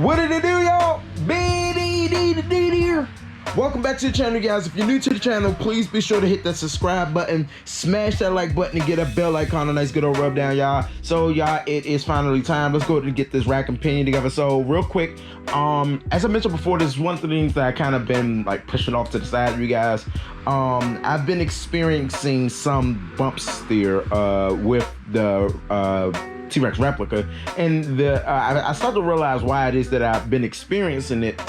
What did it do, y'all? Welcome back to the channel, guys. If you're new to the channel, please be sure to hit that subscribe button, smash that like button, and get a bell icon, a nice good old rub down, y'all. So, y'all, it is finally time. Let's go ahead and get this rack and pinion together. So, real quick, as I mentioned before, this is one of the things that I kind of been like pushing off to the side of you guys. I've been experiencing some bump steer with the T-Rex replica, and I started to realize why it is that I've been experiencing it.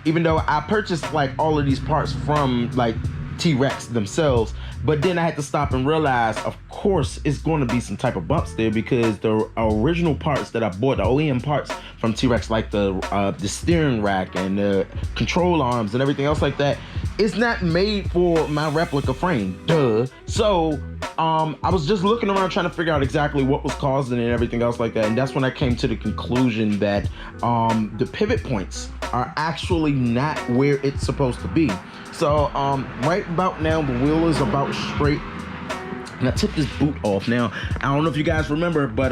Even though I purchased like all of these parts from like T-Rex themselves, but then I had to stop and realize, of course, it's going to be some type of bumps there because the original parts that I bought, the OEM parts from T-Rex, like the steering rack and the control arms and everything else like that, is not made for my replica frame. Duh. So I was just looking around trying to figure out exactly what was causing it and everything else like that, and that's when I came to the conclusion that the pivot points are actually not where it's supposed to be. So right about now the wheel is about straight, and I took this boot off. Now I don't know if you guys remember, but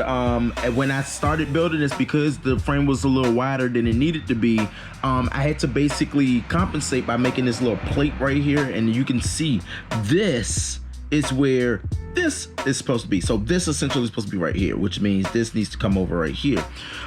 when I started building this, because the frame was a little wider than it needed to be, I had to basically compensate by making this little plate right here, and you can see this is where this is supposed to be. So this essentially is supposed to be right here, which means this needs to come over right here,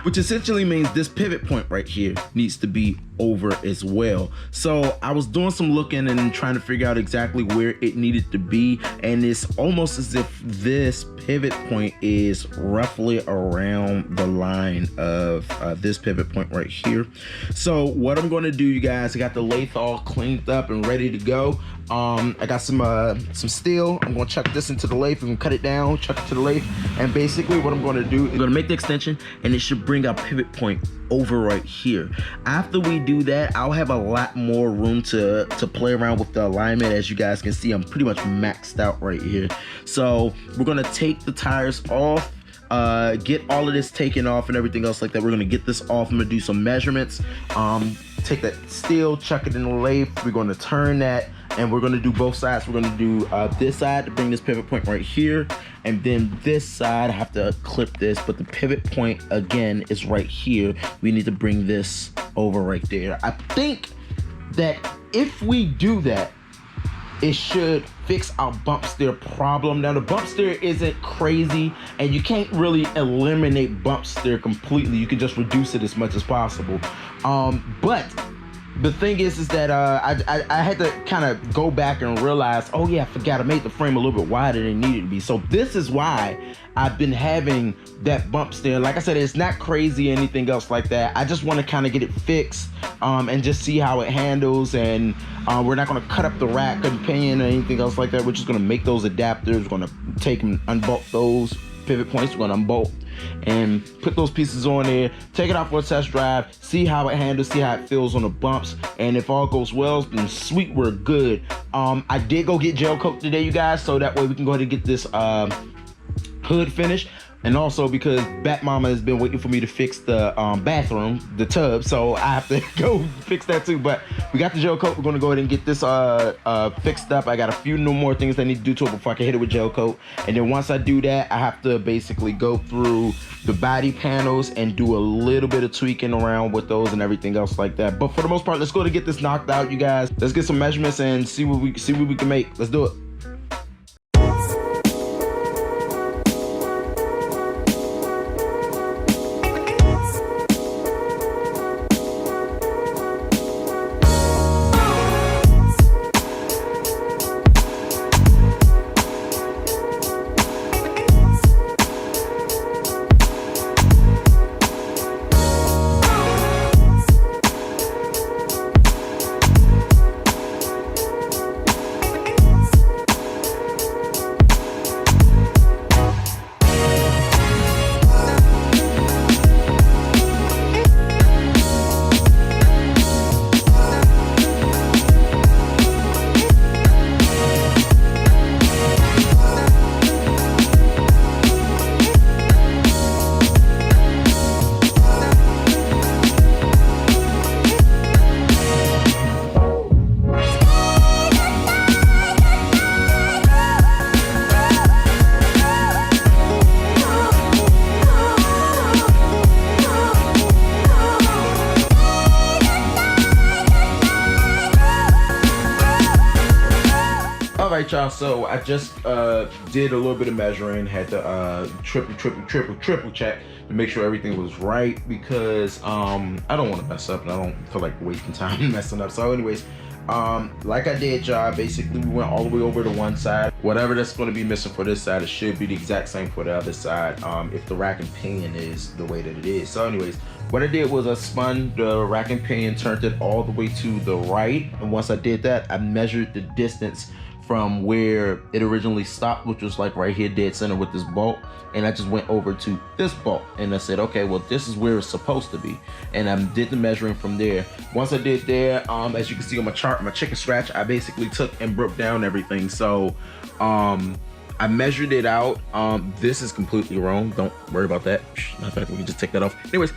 which essentially means this pivot point right here needs to be over as well. So I was doing some looking and trying to figure out exactly where it needed to be, and it's almost as if this pivot point is roughly around the line of this pivot point right here. So what I'm going to do, you guys, I got the lathe all cleaned up and ready to go. I got some steel. I'm going to chuck this into the lathe. I'm going to cut it down, chuck it to the lathe, and basically what I'm going to do is I'm going to make the extension, and it should bring our pivot point over right here. After we do that, I'll have a lot more room to play around with the alignment. As you guys can see, I'm pretty much maxed out right here. So we're going to take the tires off, get all of this taken off and everything else like that. We're going to get this off. I'm going to do some measurements, take that steel, chuck it in the lathe. We're going to turn that, and we're going to do both sides. We're going to do this side to bring this pivot point right here, and then this side I have to clip this, but the pivot point again is right here. We need to bring this over right there. I think that if we do that, it should fix our bump steer problem. Now the bump steer isn't crazy, and you can't really eliminate bump steer completely. You can just reduce it as much as possible. But the thing is that I had to kind of go back and realize, oh yeah, I forgot I made the frame a little bit wider than it needed to be. So this is why I've been having that bump steer. Like I said, it's not crazy or anything else like that. I just want to kind of get it fixed and just see how it handles. And we're not going to cut up the rack and pinion or anything else like that. We're just going to make those adapters. We're going to take and unbolt those pivot points. We're going to unbolt and put those pieces on there, take it out for a test drive, see how it handles, see how it feels on the bumps, and if all goes well, then sweet, we're good. I did go get gel coat today, you guys, so that way we can go ahead and get this hood finished. And also because Bat Mama has been waiting for me to fix the bathroom, the tub, so I have to go fix that too. But we got the gel coat. We're gonna go ahead and get this fixed up. I got a few more things I need to do to it before I can hit it with gel coat. And then once I do that, I have to basically go through the body panels and do a little bit of tweaking around with those and everything else like that. But for the most part, let's go to get this knocked out, you guys. Let's get some measurements and see what we can make. Let's do it. All right, y'all, so I just did a little bit of measuring, had to triple check to make sure everything was right, because I don't want to mess up and I don't feel like wasting time messing up. So anyways, like I did, y'all, basically we went all the way over to one side. Whatever that's going to be missing for this side, it should be the exact same for the other side, if the rack and pinion is the way that it is. So anyways, what I did was I spun the rack and pinion, turned it all the way to the right, and once I did that, I measured the distance from where it originally stopped, which was like right here dead center with this bolt, and I just went over to this bolt and I said, okay, well, this is where it's supposed to be, and I did the measuring from there. Once I did there, as you can see on my chart, my chicken scratch, I basically took and broke down everything. So I measured it out. This is completely wrong, don't worry about that. Matter of fact, we can just take that off. Anyways,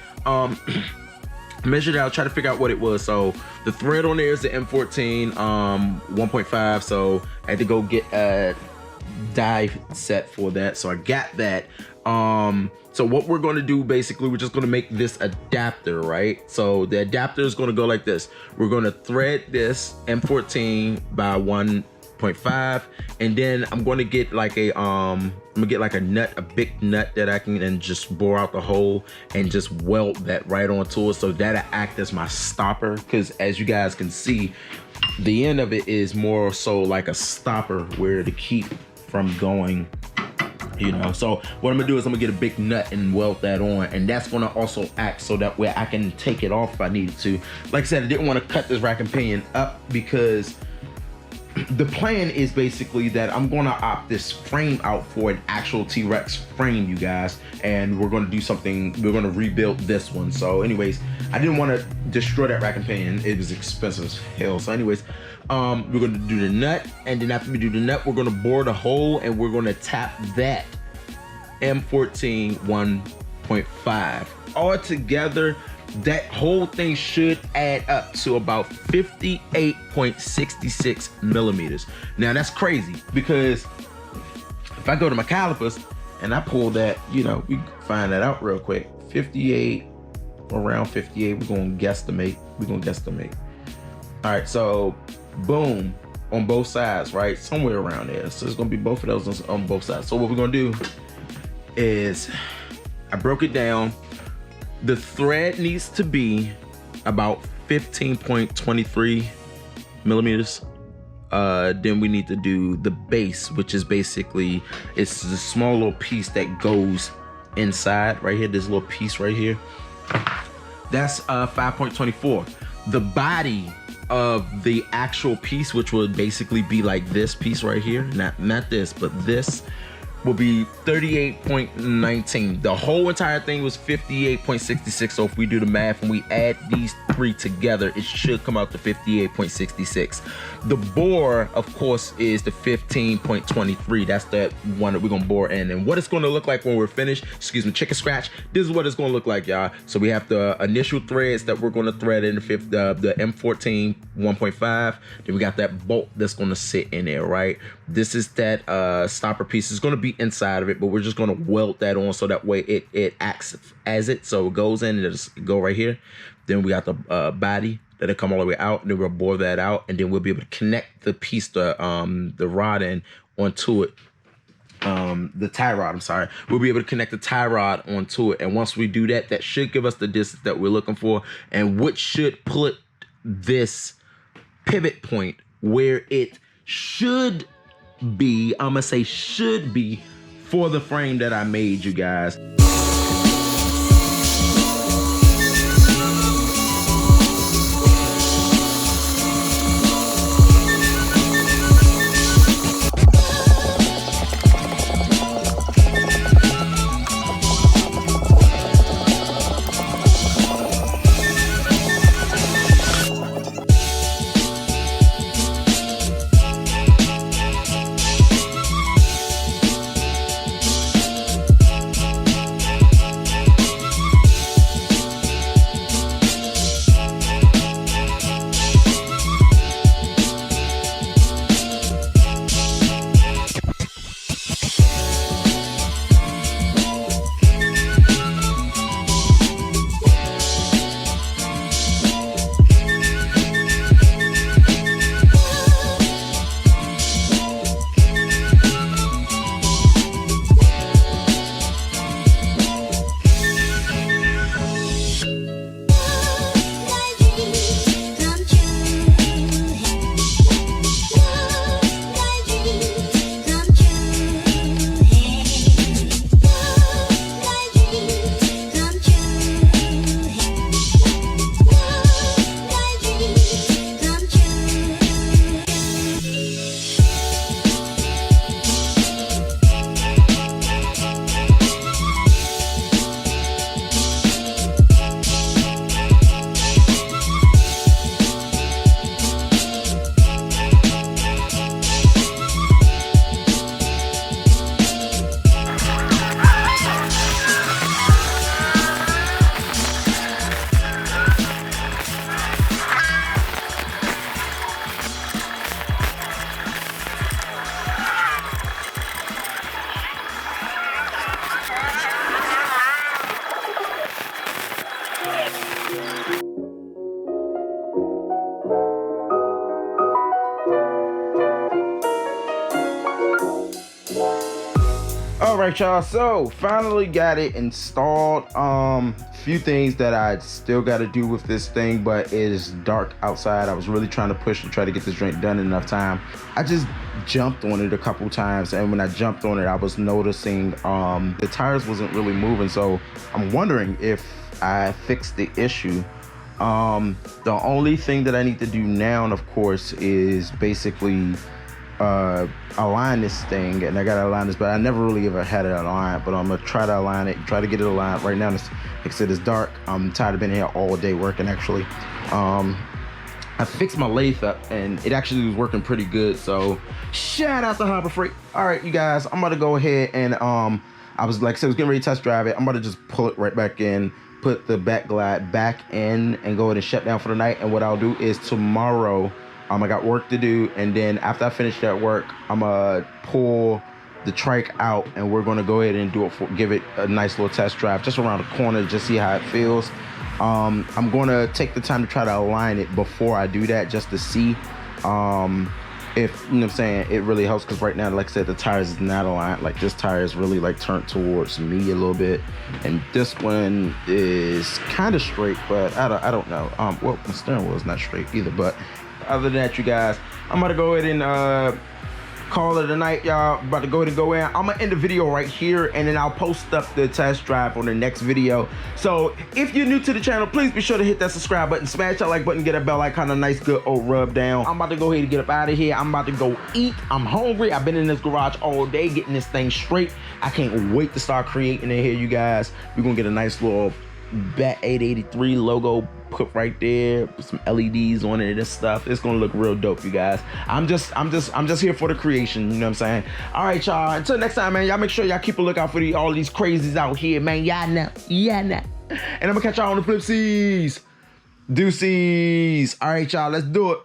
measured it out, try to figure out what it was. So the thread on there is the M14 1.5, so I had to go get a die set for that, so I got that. So what we're going to do, basically, we're just going to make this adapter, right? So the adapter is going to go like this. We're going to thread this M14 by 1.5, and then I'm going to get like a nut, a big nut that I can then just bore out the hole and just weld that right onto it, so that'll act as my stopper, because as you guys can see, the end of it is more so like a stopper where to keep from going, you know. So what I'm gonna do is I'm gonna get a big nut and weld that on, and that's gonna also act so that way I can take it off if I needed to. Like I said, I didn't want to cut this rack and pinion up, because the plan is basically that I'm gonna opt this frame out for an actual T-Rex frame, you guys, and we're gonna do something, we're gonna rebuild this one. So anyways, I didn't want to destroy that rack and pinion, it was expensive as hell. So anyways, we're gonna do the nut, and then after we do the nut, we're gonna bore the hole and we're gonna tap that M14 1.5 all together. That whole thing should add up to about 58.66 millimeters. Now that's crazy, because if I go to my calipers and I pull that, you know, we can find that out real quick. 58, around 58, we're gonna guesstimate. All right, so boom, on both sides, right? Somewhere around there. So it's gonna be both of those on both sides. So what we're gonna do is, I broke it down. The thread needs to be about 15.23 millimeters. Then we need to do the base, which is basically, it's the small little piece that goes inside right here, this little piece right here. That's 5.24. The body of the actual piece, which would basically be like this piece right here, not this, but this, will be 38.19. The whole entire thing was 58.66. So if we do the math and we add these three together, it should come out to 58.66. The bore, of course, is the 15.23. That's that one that we're gonna bore in. And what it's gonna look like when we're finished, excuse me, chicken scratch, this is what it's gonna look like, y'all. So we have the initial threads that we're gonna thread in the M14 1.5. Then we got that bolt that's gonna sit in there, right? This is that stopper piece. It's gonna be inside of it, but we're just gonna weld that on so that way it acts as it. So it goes in and it'll just go right here. Then we got the body that'll come all the way out, and then we'll bore that out, and then we'll be able to connect the piece, the rod in onto it. The tie rod, I'm sorry. We'll be able to connect the tie rod onto it, and once we do that, that should give us the distance that we're looking for, and which should put this pivot point where it should be, I'm gonna say should be, for the frame that I made, you guys. All right, y'all, so finally got it installed. Few things that I still got to do with this thing, but it is dark outside. I was really trying to push and try to get this drink done in enough time. I just jumped on it a couple times, and when I jumped on it, I was noticing the tires wasn't really moving, so I'm wondering if I fixed the issue. The only thing that I need to do now, of course, is basically align this thing, and I gotta align this, but I never really ever had it aligned, but I'm gonna try to align it, try to get it aligned. Right now, like I said, it's dark. I'm tired of being here all day working, actually. I fixed my lathe up, and it actually was working pretty good, so shout out to Harbor Freight. All right, you guys, I'm about to go ahead and I was, like I said, I was getting ready to test drive it. I'm about to just pull it right back in, put the back glide back in, and go ahead and shut down for the night. And what I'll do is tomorrow, I got work to do, and then after I finish that work, I'm gonna pull the trike out, and we're gonna go ahead and give it a nice little test drive just around the corner, just see how it feels. I'm gonna take the time to try to align it before I do that, just to see if, you know what I'm saying, it really helps, because right now, like I said, the tires is not aligned. Like, this tire is really like turned towards me a little bit, and this one is kind of straight, but I don't know. Well, my steering wheel is not straight either, but other than that, you guys, I'm about to go ahead and call it a night, y'all. About to go ahead and go in. I'm gonna end the video right here, and then I'll post up the test drive on the next video. So if you're new to the channel, please be sure to hit that subscribe button, smash that like button, get that bell icon, a nice good old rub down. I'm about to go ahead and get up out of here. I'm about to go eat. I'm hungry. I've been in this garage all day getting this thing straight. I can't wait to start creating it here, you guys. We're gonna get a nice little Bat 883 logo put right there, put some LEDs on it and stuff. It's gonna look real dope, you guys. I'm just here for the creation, you know what I'm saying? All right, y'all, until next time, man, y'all make sure y'all keep a lookout for all these crazies out here, man. Y'all know. And I'm gonna catch y'all on the flipsies. Deuces. All right, y'all, let's do it.